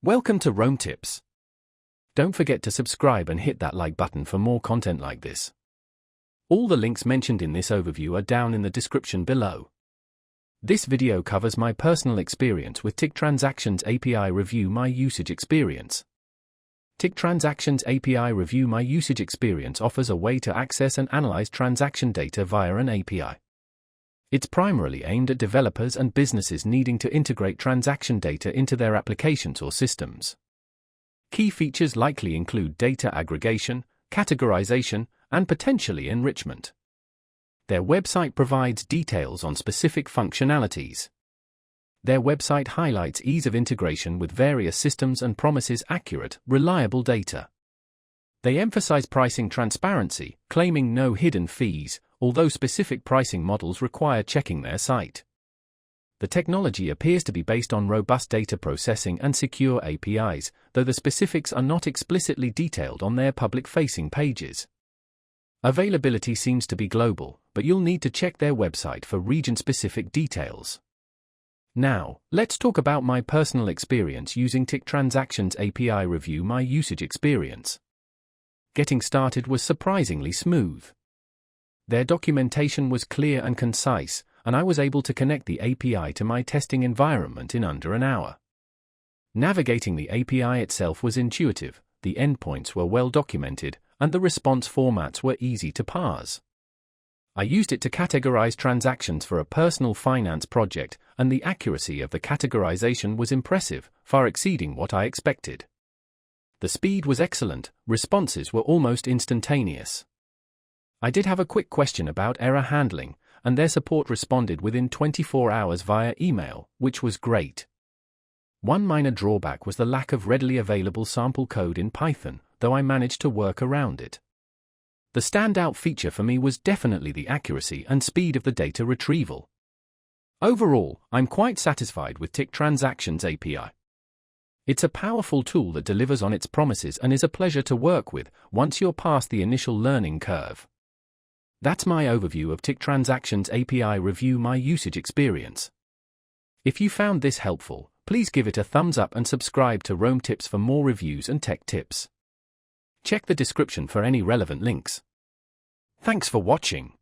Welcome to Rome Tips. Don't forget to subscribe and hit that like button for more content like this. All the links mentioned in this overview are down in the description below. This video covers my personal experience with Tink Transactions API Review My Usage Experience. Tink Transactions API Review My Usage Experience offers a way to access and analyze transaction data via an API. It's primarily aimed at developers and businesses needing to integrate transaction data into their applications or systems. Key features likely include data aggregation, categorization, and potentially enrichment. Their website provides details on specific functionalities. Their website highlights ease of integration with various systems and promises accurate, reliable data. They emphasize pricing transparency, claiming no hidden fees, although specific pricing models require checking their site. The technology appears to be based on robust data processing and secure APIs, though the specifics are not explicitly detailed on their public-facing pages. Availability seems to be global, but you'll need to check their website for region-specific details. Now, let's talk about my personal experience using Tink Transactions API Review My Usage Experience. Getting started was surprisingly smooth. Their documentation was clear and concise, and I was able to connect the API to my testing environment in under an hour. Navigating the API itself was intuitive, the endpoints were well documented, and the response formats were easy to parse. I used it to categorize transactions for a personal finance project, and the accuracy of the categorization was impressive, far exceeding what I expected. The speed was excellent, responses were almost instantaneous. I did have a quick question about error handling, and their support responded within 24 hours via email, which was great. One minor drawback was the lack of readily available sample code in Python, though I managed to work around it. The standout feature for me was definitely the accuracy and speed of the data retrieval. Overall, I'm quite satisfied with Tink Transactions API. It's a powerful tool that delivers on its promises and is a pleasure to work with once you're past the initial learning curve. That's my overview of Tink Transactions API Review My Usage Experience. If you found this helpful, please give it a thumbs up and subscribe to Rome Tips for more reviews and tech tips. Check the description for any relevant links. Thanks for watching.